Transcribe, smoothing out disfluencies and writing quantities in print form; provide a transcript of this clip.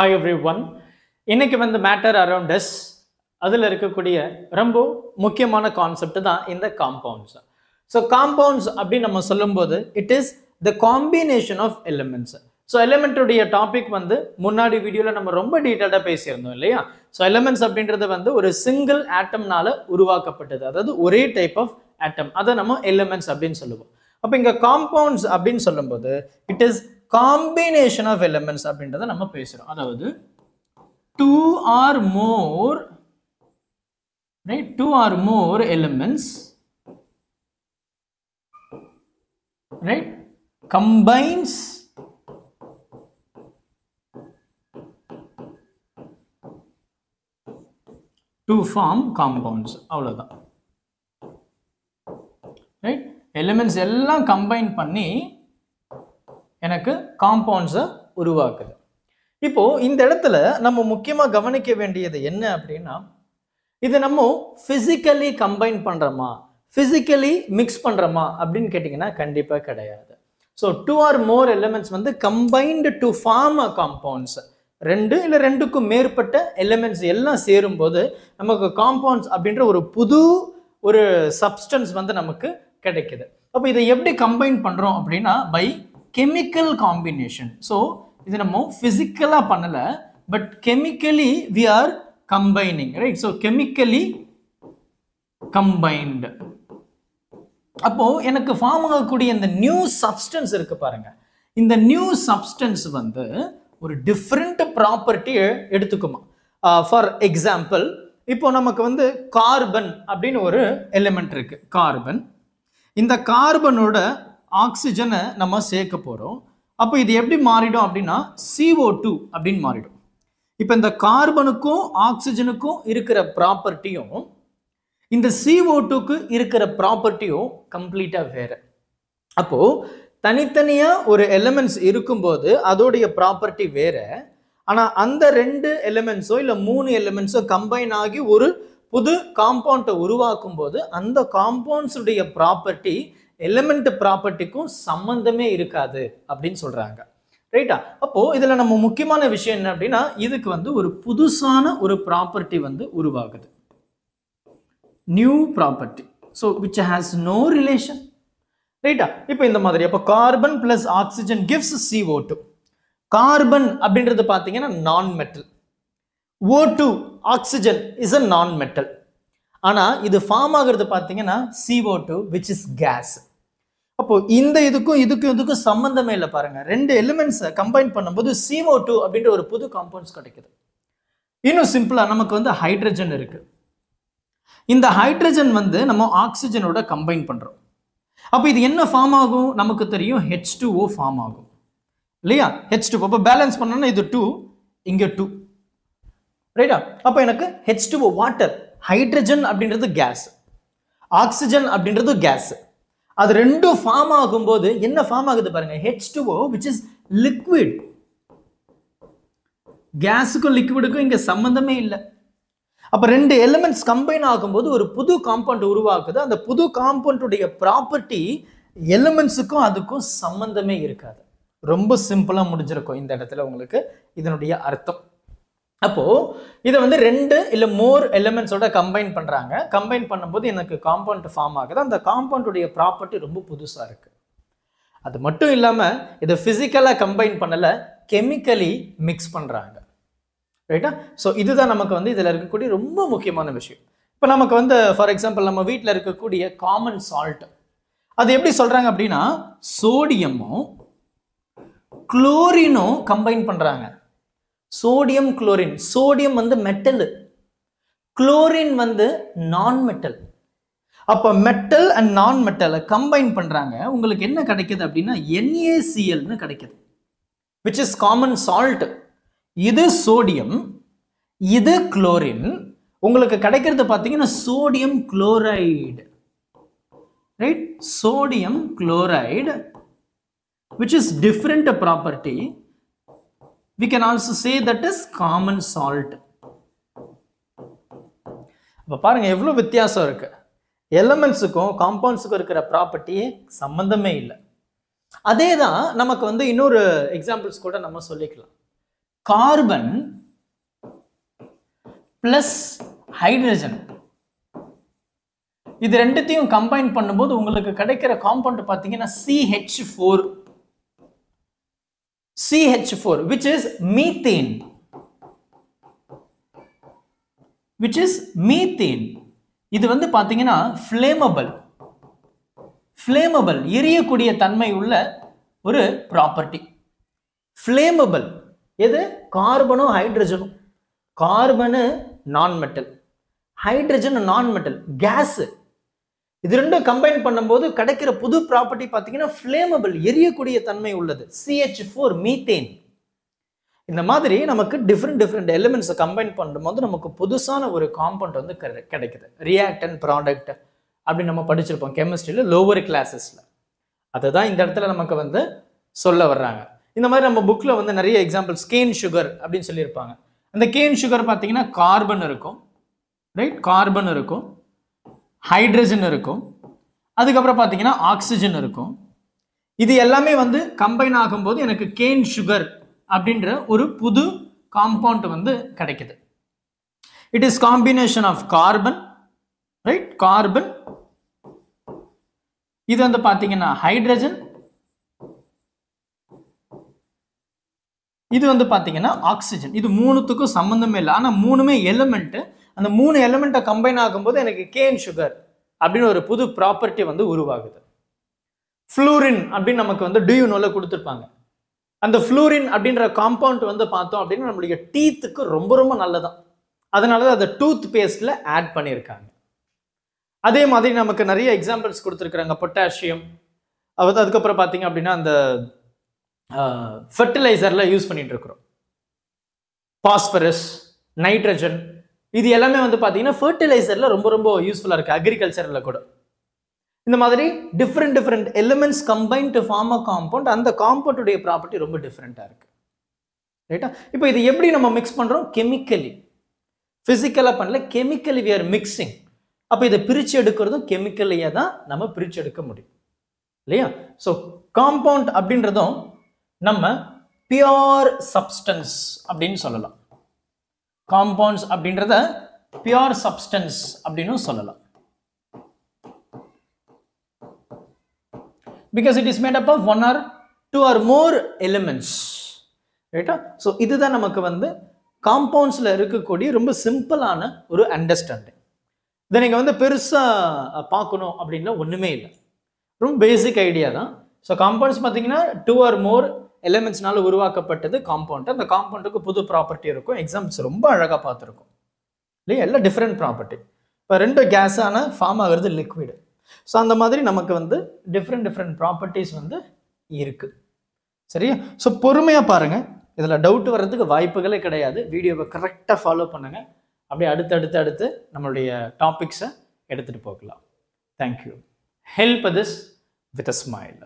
Hi everyone. இன்னைக்கு வந்து matter around us அதில் இருக்கக்கூடிய ரொம்ப முக்கியமான கான்செப்ட் தான் இந்த காம்பவுண்ட்ஸ். ஸோ காம்பவுண்ட்ஸ் அப்படின்னு நம்ம சொல்லும்போது it is the combination of elements. So எலிமெண்ட்டுடைய டாபிக் வந்து முன்னாடி வீடியோவில் நம்ம ரொம்ப டீட்டெயில்டாக பேசியிருந்தோம் இல்லையா? ஸோ எலிமெண்ட்ஸ் அப்படின்றது வந்து ஒரு சிங்கிள் ஆட்டம்னால உருவாக்கப்பட்டது, அதாவது ஒரே டைப் ஆஃப் ஆட்டம், அதை நம்ம எலிமெண்ட்ஸ் அப்படின்னு சொல்லுவோம். அப்போ இங்கே காம்பவுண்ட்ஸ் அப்படின்னு சொல்லும்போது it is combination of elements அப்படின்றத நம்ம பேசுகிறோம். அதாவது two or more, right? Two or more elements, right, combines to form compounds. அவ்வளவுதான், right? Elements எல்லாம் combine பண்ணி எனக்கு காம்பவுண்ட்ஸை உருவாக்குது. இப்போ இந்த இடத்துல நம்ம முக்கியமா கவனிக்க வேண்டியது என்ன அப்படின்னா, இது நம்ம பிசிக்கலி கம்பைன் பண்றோமா, பிசிக்கலி மிக்ஸ் பண்றோமா அப்படின்னு கேட்டீங்கன்னா கண்டிப்பா கிடையாது. So two or more elements வந்து combined to form a compounds, ரெண்டு இல்லை ரெண்டுக்கும் மேற்பட்ட எலிமெண்ட்ஸ் எல்லாம் சேரும்போது நமக்கு காம்பவுண்ட்ஸ் அப்படின்ற ஒரு புது ஒரு சப்ஸ்டன்ஸ் வந்து நமக்கு கிடைக்குது. அப்போ இதை எப்படி கம்பைன் பண்றோம் அப்படின்னா பை கெமிக்கல் காம்பினேஷன். ஸோ இது நம்ம பிசிக்கலா பண்ணல, but chemically we are combining, right? So chemically combined. அப்போ எனக்கு ஃபார்ம் ஆகக்கூடிய இந்த நியூ சப்ஸ்டன்ஸ் இருக்கு பாருங்க, இந்த நியூ சப்ஸ்டன்ஸ் வந்து ஒரு டிஃப்ரெண்ட் ப்ராப்பர்ட்டி எடுத்துக்குமா. ஃபார் எக்ஸாம்பிள், இப்போ நமக்கு வந்து கார்பன் அப்படின்னு ஒரு எலிமெண்ட் இருக்கு, கார்பன். இந்த கார்பனோட ஆக்சிஜனை நம்ம சேர்க்க போறோம். அப்போ இது எப்படி மாறிடும் அப்படின்னா CO2 அப்படின்னு மாறிடும். இப்போ இந்த கார்பனுக்கும் ஆக்சிஜனுக்கும் இருக்கிற ப்ராப்பர்ட்டியும் இந்த CO2க்கு இருக்கிற ப்ராப்பர்ட்டியும் கம்ப்ளீட்டா வேற. அப்போ தனித்தனியா ஒரு எலிமெண்ட்ஸ் இருக்கும்போது அதோடைய ப்ராப்பர்ட்டி வேற. ஆனா அந்த ரெண்டு எலிமெண்ட்ஸோ இல்லை மூணு எலிமெண்ட்ஸோ கம்பைன் ஆகி ஒரு புது காம்பவுண்டை உருவாக்கும் போது அந்த காம்பவுண்ட்ஸுடைய ப்ராப்பர்ட்டி எலிமெண்ட் ப்ராப்பர்ட்டிக்கும் சம்பந்தமே இருக்காது அப்படின்னு சொல்றாங்க, ரைட்டா? அப்போ இதுல நம்ம முக்கியமான விஷயம் என்ன அப்படின்னா, இதுக்கு வந்து ஒரு புதுசான ஒரு ப்ராப்பர்ட்டி வந்து உருவாகுது, new property, so which has no relation, ரைட்டா? இப்போ இந்த மாதிரி அப்போ carbon plus oxygen gives CO2. Carbon அப்படின்றது பார்த்தீங்கன்னா நான் metal, O2 oxygen is a நான் மெட்டல். ஆனா இது ஃபார்ம் ஆகிறது பார்த்தீங்கன்னா CO2 விச் இஸ் கேஸ். அப்போ இந்த இதுக்கும் சம்பந்தமே இல்லை பாருங்க. ரெண்டு எலிமெண்ட்ஸை கம்பைன் பண்ணும்போது CO2 அப்படின்ற ஒரு புது காம்பவுண்ட்ஸ் கிடைக்குது. இன்னும் சிம்பிளா நமக்கு வந்து ஹைட்ரஜன் இருக்கு. இந்த ஹைட்ரஜன் வந்து நம்ம ஆக்சிஜனோட கம்பைன் பண்றோம். அப்போ இது என்ன ஃபார்ம் ஆகும் நமக்கு தெரியும், H2O ஃபார்ம் ஆகும் இல்லையா? H2O அப்போ பேலன்ஸ் பண்ணோம்னா இது 2, இங்க 2, ரைட்டா? அப்போ எனக்கு H2O வாட்டர், ஹைட்ரஜன் அப்படின்றது கேஸ், ஆக்சிஜன் அப்படின்றது கேஸ். அது ரெண்டும் ஃபார்ம் ஆகும்போது என்ன ஃபார்ம் ஆகுது பாருங்க, H2O which is liquid. கேஸுக்கும் லிக்விடுக்கும் இங்க சம்பந்தமே இல்லை. அப்ப ரெண்டு எலிமெண்ட்ஸ் கம்பைன் ஆகும்போது ஒரு புது காம்பவுண்ட் உருவாக்குது. அந்த புது காம்பவுண்டுடைய ப்ராப்பர்ட்டி எலிமெண்ட்ஸுக்கும் அதுக்கும் சம்பந்தமே இருக்காது. ரொம்ப சிம்பிளா முடிஞ்சிருக்கும் இந்த இடத்துல உங்களுக்கு இதனுடைய அர்த்தம். அப்போ இதை வந்து ரெண்டு இல்லை மோர் எலிமெண்ட்ஸோட கம்பைன் பண்றாங்க. கம்பைன் பண்ணும்போது எனக்கு காம்பவுண்ட் ஃபார்ம் ஆகுது. அந்த காம்பவுண்டுடைய ப்ராப்பர்ட்டி ரொம்ப புதுசா இருக்கு. அது மட்டும் இல்லாம இதை பிசிக்கலா கம்பைன் பண்ணல, கெமிக்கலி மிக்ஸ் பண்றாங்க, ரைட்டா? ஸோ இதுதான் நமக்கு வந்து இதுல இருக்கக்கூடிய ரொம்ப முக்கியமான விஷயம். இப்போ நமக்கு வந்து ஃபார் எக்ஸாம்பிள் நம்ம வீட்டில் இருக்கக்கூடிய காமன் சால்ட், அது எப்படி சொல்றாங்க அப்படின்னா சோடியமும் குளோரினும் கம்பைன் பண்றாங்க. சோடியம் குளோரின், சோடியம் வந்து மெட்டல், குளோரின் வந்து நான் மெட்டல். அப்ப மெட்டல் அண்ட் நான் மெட்டலை கம்பைன் பண்றாங்க. உங்களுக்கு என்ன கிடைக்குது அப்படின்னா NaCl கிடைக்குது, which is common salt. இது சோடியம், இது குளோரின். உங்களுக்கு கிடைக்கிறது பார்த்தீங்கன்னா sodium chloride, right? Sodium chloride which is different property. We can also say that is common salt. அப்ப பாருங்க எவ்வளவு வித்தியாசம் இருக்கு. எலிமெண்ட்ஸுக்கும் காம்பவுண்ட்ஸுக்கும் இருக்கிற ப்ராப்பர்ட்டியே சம்பந்தமே இல்லை. அதே தான் நமக்கு வந்து இன்னொரு எக்ஸாம்பிள்ஸ் கூட நம்ம சொல்லிக்கலாம். கார்பன் பிளஸ் ஹைட்ரஜன் இது ரெண்டுத்தையும் கம்பைன் பண்ணும்போது உங்களுக்கு கிடைக்கிற காம்பவுண்ட் பாத்தீங்கன்னா CH4 which is methane இது வந்து பாத்தீங்கன்னா flammable எரியக்கூடிய தன்மை உள்ள ஒரு ப்ராப்பர்ட்டி. flammable எது? கார்பனும் ஹைட்ரஜனும். கார்பனு நான் மெட்டல், ஹைட்ரஜன் நான் மெட்டல், கேஸ். இது ரெண்டும் கம்பைன் பண்ணும்போது கிடைக்கிற புது ப்ராப்பர்ட்டி பாத்தீங்கன்னா flammable எரியக்கூடிய தன்மை உள்ளது CH4 மீத்தேன். இந்த மாதிரி நமக்கு டிஃப்ரெண்ட் எலிமெண்ட்ஸை கம்பைன் பண்ணும்போது நமக்கு புதுசான ஒரு காம்பவுண்ட் வந்து கிடைக்குது. ரியாக்டன்ட் ப்ராடக்ட் அப்படி நம்ம படிச்சிருப்போம் கெமிஸ்ட்ரியில் லோவர் கிளாஸஸ்ல. அதுதான் இந்த இடத்துல நமக்கு வந்து சொல்ல வர்றாங்க. இந்த மாதிரி நம்ம புக்ல வந்து நிறைய எக்ஸாம்பிள்ஸ் கேன் சுகர் அப்படின்னு சொல்லியிருப்பாங்க. அந்த கேன் சுகர் பார்த்தீங்கன்னா கார்பன் இருக்கும், ரைட்? கார்பன் இருக்கும், ஹைட்ரஜன் இருக்கும், அதுக்கப்புறம் பார்த்தீங்கன்னா ஆக்சிஜன் இருக்கும். இது எல்லாமே வந்து கம்பைன் ஆகும்போது எனக்கு கேன் சுகர் அப்படின்ற ஒரு புது காம்பவுண்ட் வந்து கிடைக்குது. It is combination of carbon, right? Carbon, இது வந்து பாத்தீங்கன்னா ஹைட்ரஜன், இது வந்து பாத்தீங்கன்னா ஆக்சிஜன். இது மூணுத்துக்கும் சம்பந்தமே இல்லை, ஆனா மூணுமே எலிமெண்ட். அந்த மூணு எலிமெண்ட்டை கம்பைன் ஆகும்போது எனக்கு கேன் சுகர் அப்படின்னு ஒரு புது ப்ராப்பர்ட்டி வந்து உருவாகுது. ஃப்ளூரின் அப்படின்னு நமக்கு வந்து டியூனோல கொடுத்துருப்பாங்க. அந்த ஃப்ளூரின் அப்படின்ற காம்பவுண்ட் வந்து பார்த்தோம் அப்படின்னா நம்மளுடைய டீத்துக்கு ரொம்ப நல்லதான். அதனாலதான் அதை டூத் பேஸ்ட்ல ஆட் பண்ணியிருக்காங்க. அதே மாதிரி நமக்கு நிறைய எக்ஸாம்பிள்ஸ் கொடுத்துருக்குறாங்க. பொட்டாசியம், அதுக்கப்புறம் பார்த்தீங்க அப்படின்னா அந்த ஃபெர்டிலைசர்ல யூஸ் பண்ணிட்டு இருக்கிறோம். பாஸ்பரஸ், நைட்ரஜன், இது எல்லாமே வந்து பார்த்தீங்கன்னா ஃபெர்டிலைசர்ல ரொம்ப யூஸ்ஃபுல்லா இருக்கு, அக்ரிகல்ச்சர்ல கூட. இந்த மாதிரி different elements combine to form a compound. அந்த காம்பவுண்டுடைய ப்ராப்பர்ட்டி ரொம்ப டிஃப்ரெண்டா இருக்கு, ரைட்டா? இப்போ இது எப்படி நம்ம மிக்ஸ் பண்றோம்? கெமிக்கலி, பிசிக்கலா பண்ணல, கெமிக்கலி வி ஆர் மிக்சிங். அப்போ இதை பிரிச்சு எடுக்கிறதும் கெமிக்கலியா தான் நம்ம பிரிச்சு எடுக்க முடியும், இல்லையா? ஸோ காம்பவுண்ட் அப்படின்றதும் நம்ம பியூர் சப்ஸ்டன்ஸ் அப்படின்னு சொல்லலாம். காம்பவுண்ட்ஸ் அப்படின்றத பியூர் சப்ஸ்டன்ஸ் அப்படின்னு சொல்லலாம். Because it is made up of one or two or more elements, ரைட்டா? ஸோ இதுதான் நமக்கு வந்து காம்பவுண்ட்ஸ்ல இருக்கக்கூடிய ரொம்ப சிம்பிளான ஒரு அண்டர்ஸ்டாண்டிங். இதை நீங்க வந்து பெருசா பார்க்கணும் அப்படின்னா ஒண்ணுமே இல்லை, ரொம்ப பேசிக் ஐடியா தான். ஸோ காம்பவுண்ட்ஸ் பார்த்தீங்கன்னா 2 or more எலிமெண்ட்ஸ்னால உருவாக்கப்பட்டது காம்பவுண்ட். அந்த காம்பவுண்டுக்கு புது ப்ராப்பர்ட்டி இருக்கும். எக்ஸாம்பிள்ஸ் ரொம்ப அழகா பார்த்துருக்கும், இல்லையா? எல்லாம் டிஃப்ரெண்ட் ப்ராப்பர்ட்டி. இப்போ ரெண்டு கேஸான ஃபார்ம் ஆகிறது லிக்விடு. ஸோ அந்த மாதிரி நமக்கு வந்து டிஃப்ரெண்ட் ப்ராப்பர்ட்டிஸ் வந்து இருக்கு, சரியா? ஸோ பொறுமையாக பாருங்க, இதில் டவுட் வர்றதுக்கு வாய்ப்புகளே கிடையாது. வீடியோவை கரெக்டாக ஃபாலோ பண்ணுங்க. அப்படியே அடுத்து நம்மளுடைய டாபிக்ஸை எடுத்துகிட்டு போகலாம். Thank you. Help this with a smile.